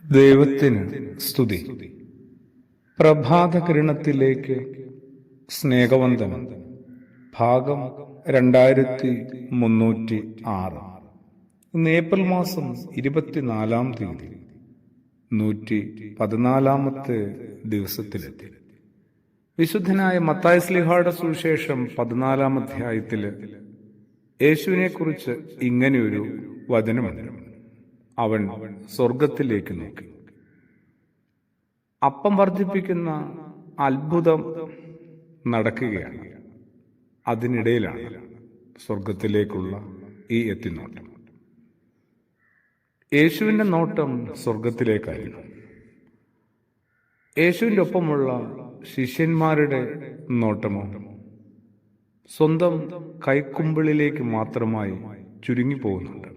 ദൈവത്തിന് സ്തുതി. പ്രഭാതകിരണത്തിലേക്ക് സ്നേഹവന്ദനം. ഭാഗം 2306. ഇന്ന് ഏപ്രിൽ മാസം 24-ാം തീയതി, 114-ാമത്തെ ദിവസത്തിലെത്തി. വിശുദ്ധനായ മത്തായി ശ്ലീഹായുടെ സുവിശേഷം 14-ാം അധ്യായത്തില് യേശുവിനെ കുറിച്ച് ഇങ്ങനെയൊരു വചനമുണ്ട്. അവൻ സ്വർഗത്തിലേക്ക് നോക്കി. അപ്പം വർദ്ധിപ്പിക്കുന്ന അത്ഭുതം നടക്കുകയാണ്. അതിനിടയിലാണ് സ്വർഗത്തിലേക്കുള്ള ഈ എത്തിനോട്ടം. യേശുവിന്റെ നോട്ടം സ്വർഗത്തിലേക്കായിരുന്നു. യേശുവിന്റെ ഒപ്പമുള്ള ശിഷ്യന്മാരുടെ നോട്ടമോ സ്വന്തം കൈക്കുമ്പിളിലേക്ക് മാത്രമായി ചുരുങ്ങിപ്പോകുന്നുണ്ട്.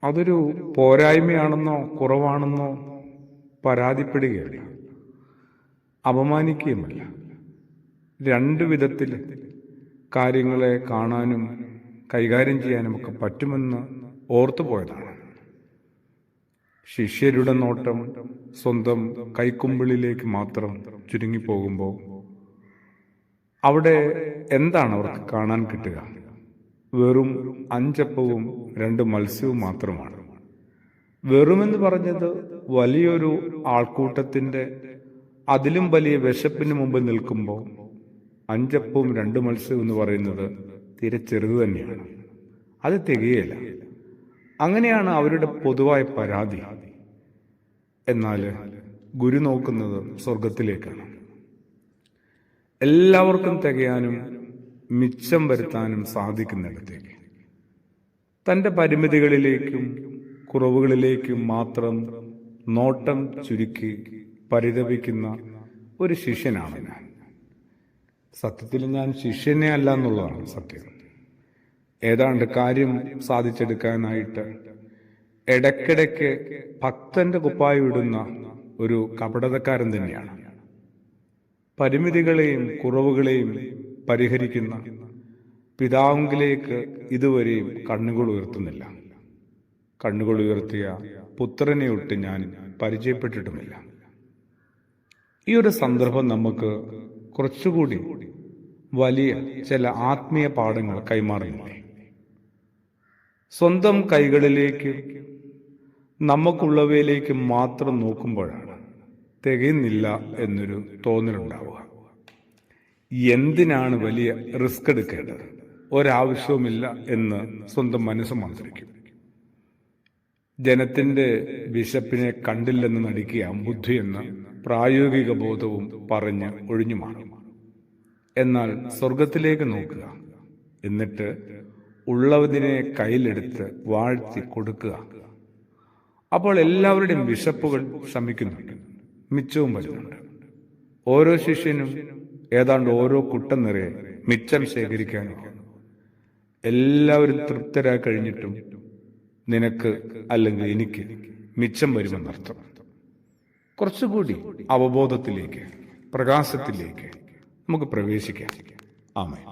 അതൊരു പോരായ്മയാണെന്നോ കുറവാണെന്നോ പരാതിപ്പെടുകയല്ല, അപമാനിക്കുകയുമല്ല. രണ്ടു വിധത്തിൽ കാര്യങ്ങളെ കാണാനും കൈകാര്യം ചെയ്യാനും ഒക്കെ പറ്റുമെന്ന് ഓർത്തുപോയതാണ്. ശിഷ്യരുടെ നോട്ടം സ്വന്തം കൈക്കുമ്പിളിലേക്ക് മാത്രം ചുരുങ്ങിപ്പോകുമ്പോൾ അവിടെ എന്താണ് അവർക്ക് കാണാൻ കിട്ടുക? വെറും 5 അപ്പവും 2 മത്സ്യവും മാത്രമാണ്. വെറുമെന്ന് പറഞ്ഞത് വലിയൊരു ആൾക്കൂട്ടത്തിന്റെ അതിലും വലിയ വിശപ്പിന് മുമ്പ് നിൽക്കുമ്പോൾ 5 അപ്പവും 2 മത്സ്യവും എന്ന് പറയുന്നത് തീരെ ചെറുത് തന്നെയാണ്. അത് തികയില്ല. അങ്ങനെയാണ് അവരുടെ പൊതുവായ പരാതി. എന്നാൽ ഗുരു നോക്കുന്നത് സ്വർഗത്തിലേക്കാണ്. എല്ലാവർക്കും തികയാനും മിച്ചം വരുത്താനും സാധിക്കുന്നിടത്തേക്ക്, തൻ്റെ പരിമിതികളിലേക്കും കുറവുകളിലേക്കും മാത്രം നോട്ടം ചുരുക്കി പരിതപിക്കുന്ന ഒരു ശിഷ്യനാണ് ഞാൻ. സത്യത്തിൽ ഞാൻ ശിഷ്യനെ അല്ല എന്നുള്ളതാണ് സത്യം. ഏതാണ്ട് കാര്യം സാധിച്ചെടുക്കാനായിട്ട് ഇടയ്ക്കിടയ്ക്ക് ഭക്തന്റെ കുപ്പായം ഇടുന്ന ഒരു കപടതക്കാരൻ തന്നെയാണ്. പരിമിതികളെയും കുറവുകളെയും പരിഹരിക്കുന്ന പിതാവിലേക്ക് ഇതുവരെയും കണ്ണുകൾ ഉയർത്തുന്നില്ല. കണ്ണുകൾ ഉയർത്തിയ പുത്രനെ ഒട്ട് ഞാൻ പരിചയപ്പെട്ടിട്ടുമില്ല. ഈ ഒരു സന്ദർഭം നമുക്ക് കുറച്ചുകൂടി വലിയ ചില ആത്മീയ പാഠങ്ങൾ കൈമാറുന്നില്ലേ? സ്വന്തം കൈകളിലേക്ക് നമുക്കുള്ളവയിലേക്ക് മാത്രം നോക്കുമ്പോഴാണ് തികയുന്നില്ല എന്നൊരു തോന്നലുണ്ടാവുക. എന്തിനാണ് വലിയ റിസ്ക് എടുക്കേണ്ടത്? ഒരാവശ്യവുമില്ല എന്ന് സ്വന്തം മനസ്സ് മന്ത്രിക്കും. ജനത്തിന്റെ വിശപ്പിനെ കണ്ടില്ലെന്ന് നടിക്കുക ബുദ്ധി എന്ന പ്രായോഗിക ബോധവും പറഞ്ഞ് ഒഴിഞ്ഞു മാറും. എന്നാൽ സ്വർഗത്തിലേക്ക് നോക്കുക, എന്നിട്ട് ഉള്ളതിനെ കയ്യിലെടുത്ത് വാഴ്ത്തി കൊടുക്കുക. അപ്പോൾ എല്ലാവരുടെയും വിശപ്പുകൾ ശമിക്കുന്നുണ്ട്, മിച്ചവും വരുന്നുണ്ട്. ഓരോ ശിഷ്യനും ഏതാണ്ട് ഓരോ കുട്ടം നിറയെ മിച്ചം ശേഖരിക്കാനൊക്കെ. എല്ലാവരും തൃപ്തരായി കഴിഞ്ഞിട്ടും നിനക്ക് അല്ലെങ്കിൽ എനിക്ക് മിച്ചം വരുമെന്നർത്ഥം. കുറച്ചുകൂടി അവബോധത്തിലേക്ക്, പ്രകാശത്തിലേക്ക് നമുക്ക് പ്രവേശിക്കാം. ആമേൻ.